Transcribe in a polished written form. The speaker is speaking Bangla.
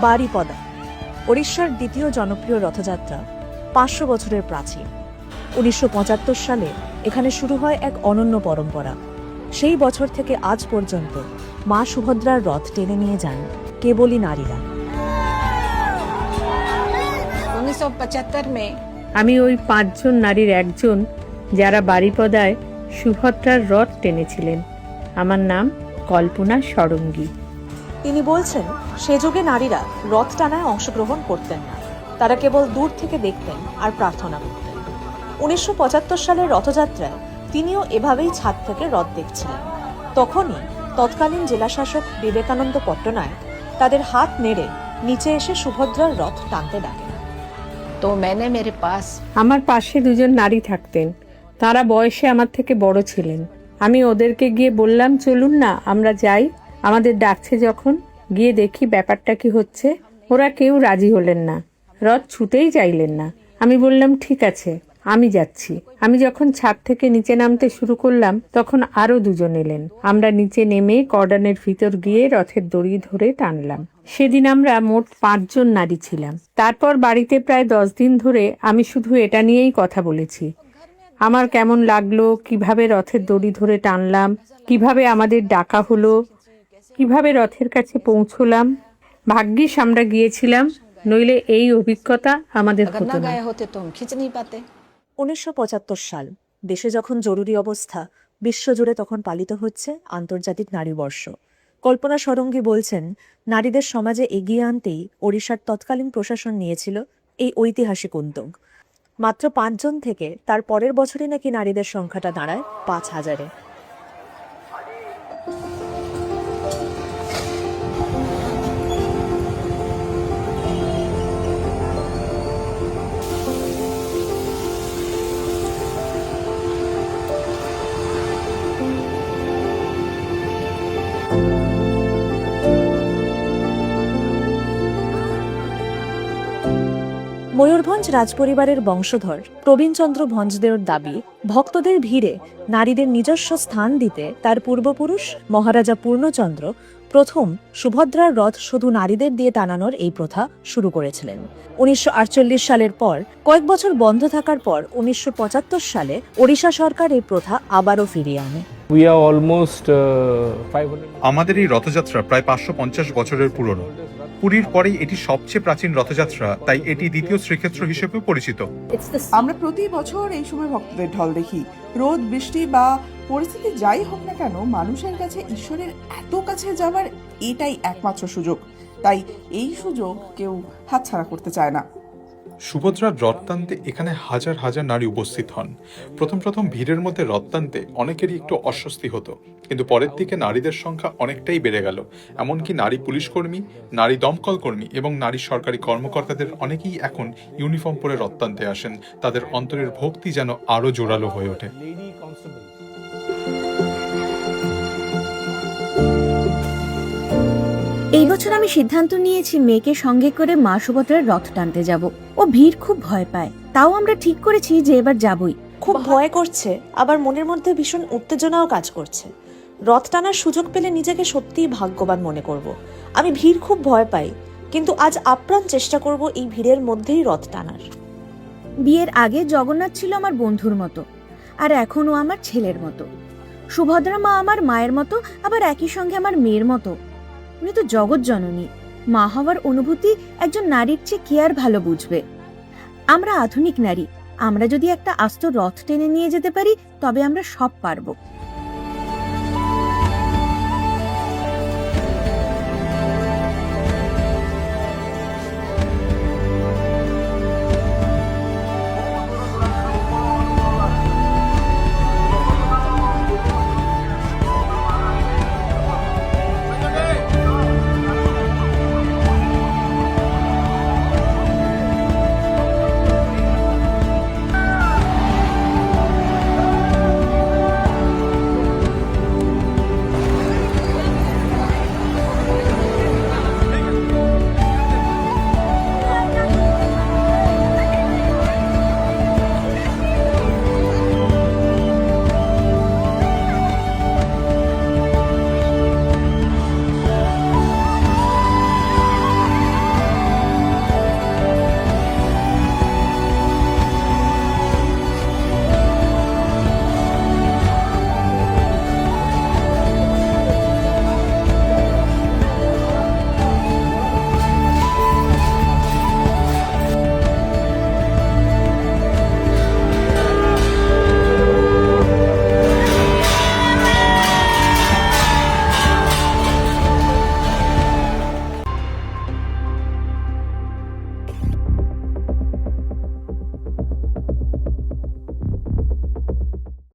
বারিপদা ওড়িশার দ্বিতীয় জনপ্রিয় রথযাত্রা, 500 বছরের প্রাচীন। 1975 সালে এখানে শুরু হয় এক অনন্য পরম্পরা। সেই বছর থেকে আজ পর্যন্ত মা সুভদ্রার রথ টেনে নিয়ে যান কেবলই নারীরা। 1975 में আমি ওই 5 জন নারীর একজন, যারা বারিপদায় সুভদ্রার রথ টেনেছিলেন। আমার নাম কল্পনা সরঙ্গী। তিনি বলছেন, সে যুগে নারীরা রথ টানায় অংশগ্রহণ করতেন না, তারা কেবল দূর থেকে দেখতেন আর প্রার্থনা করতেন। 1975 সালের রথযাত্রায় তিনিও এভাবেই ছাদ থেকে রথ দেখছিলেন। তখনই তৎকালীন জেলাশাসক বিবেকানন্দ পট্টনায়ক তাদের হাত নেড়ে নিচে এসে সুভদ্রার রথ টানতে ডাকেন। तो मैंने मेरे पास আমার পাশে 2 জন নারী থাকতেন। তারা বয়সে আমার থেকে বড় ছিলেন। আমি ওদেরকে গিয়ে বললাম, চলুন না আমরা যাই, আমাদের ডাকছে যখন, গিয়ে দেখি ব্যাপারটা কি হচ্ছে। ওরা কেউ রাজি হলেন না, রথ ছুটেই চাইলেন না। আমি বললাম, ঠিক আছে, আমি যাচ্ছি। আমি যখন ছাদ থেকে নিচে নামতে শুরু করলাম, তখন আরো 2 জন এলেন। আমরা নিচে নেমে কর্ডনের ভিতর গিয়ে রথের দড়ি ধরে টানলাম। সেদিন আমরা মোট 5 জন নারী ছিলাম। তারপর বাড়িতে প্রায় 10 দিন ধরে আমি শুধু এটা নিয়েই কথা বলেছি। আমার কেমন লাগলো, কিভাবে রথের দড়ি ধরে টানলাম, কিভাবে আমাদের ডাকা হলো, কিভাবে রথের কাছে পৌঁছলাম। ভাগ্যিস আমরা গিয়েছিলাম, নইলে এই অভিজ্ঞতা আমাদের अगर হতো न না। गए होते तो हम खींच नहीं पाते। 1975 সাল, দেশে যখন জরুরি অবস্থা, বিশ্বজুড়ে তখন পালিত হচ্ছে আন্তর্জাতিক নারী বর্ষ। কল্পনা সরঙ্গী বলছেন, নারীদের সমাজে এগিয়ে আনতেই ওড়িশার তৎকালীন প্রশাসন নিয়েছিল এই ঐতিহাসিক উদ্যোগ। মাত্র 5 জন থেকে তার পরের বছরই নাকি নারীদের সংখ্যাটা দাঁড়ায় 5000-এ। ময়ূরভঞ্জ রাজপরিবারের বংশধর প্রবীণচন্দ্র ভঞ্জদেওর দাবি, ভক্তদের ভিড়ে নারীদের নিজস্ব স্থান দিতে তার পূর্বপুরুষ মহারাজা পূর্ণচন্দ্র প্রথম সুভদ্রার রথ শুধু নারীদের দিয়ে টানানোর এই প্রথা শুরু করেছিলেন। 1948 সালের পর কয়েক বছর বন্ধ থাকার পর 1975 সালে ওড়িশা সরকার এই প্রথা আবারও ফিরিয়ে আনে। আমাদের এই রথযাত্রা প্রায় 550 বছরের পুরনো। পুরীর পরেই এটি সবচেয়ে প্রাচীন রথযাত্রা, তাই এটি দ্বিতীয় শ্রীক্ষেত্র হিসেবে পরিচিত। আমরা প্রতি বছর এই সময় ভক্তদের ঢল দেখি। রোদ বৃষ্টি বা পরিস্থিতি যাই হোক না কেন, মানুষের কাছে ঈশ্বরের এত কাছে যাবার এটাই একমাত্র সুযোগ। তাই এই সুযোগ কেউ হাতছাড়া করতে চায় না। সুভদ্রার রথ টানতে এখানে হাজার হাজার নারী উপস্থিত হন। প্রথম ভিড়ের মধ্যে রথ টানতে অনেকেরই একটু অস্বস্তি হতো, কিন্তু পরের দিকে নারীদের সংখ্যা অনেকটাই বেড়ে গেল। এমনকি নারী পুলিশ কর্মী, নারী দমকল কর্মী এবং নারী সরকারি কর্মকর্তাদের অনেকেই এখন ইউনিফর্ম পরে রথ টানতে আসেন। তাদের অন্তরের ভক্তি যেন আরো জোরালো হয়ে ওঠে। এই বছর আমি সিদ্ধান্ত নিয়েছি মেয়েকে সঙ্গে করে মা সুভদ্রার রথ টানতে যাব। ও ভিড় খুব ভয় পায়, তাও আমরা ঠিক করেছি যে এবার যাবই। খুব ভয় করছে, আবার মনের মধ্যে ভীষণ উত্তেজনাও কাজ করছে। রথ টানার সুযোগ পেলে নিজেকে সত্যিই ভাগ্যবান মনে করব। আমি ভিড় খুব ভয় পাই, কিন্তু আজ আপ্রাণ চেষ্টা করব এই ভিড়ের মধ্যেই রথ টানার। বিয়ের আগে জগন্নাথ ছিল আমার বন্ধুর মতো, আর এখন ও আমার ছেলের মতো। সুভদ্রা মা আমার মায়ের মতো, আবার একই সঙ্গে আমার মেয়ের মতো। উনি তো জগৎ জননী। মা হওয়ার অনুভূতি একজন নারীর চেয়ে কে আর ভালো বুঝবে। আমরা আধুনিক নারী, আমরা যদি একটা আস্ত রথ টেনে নিয়ে যেতে পারি, তবে আমরা সব পারবো।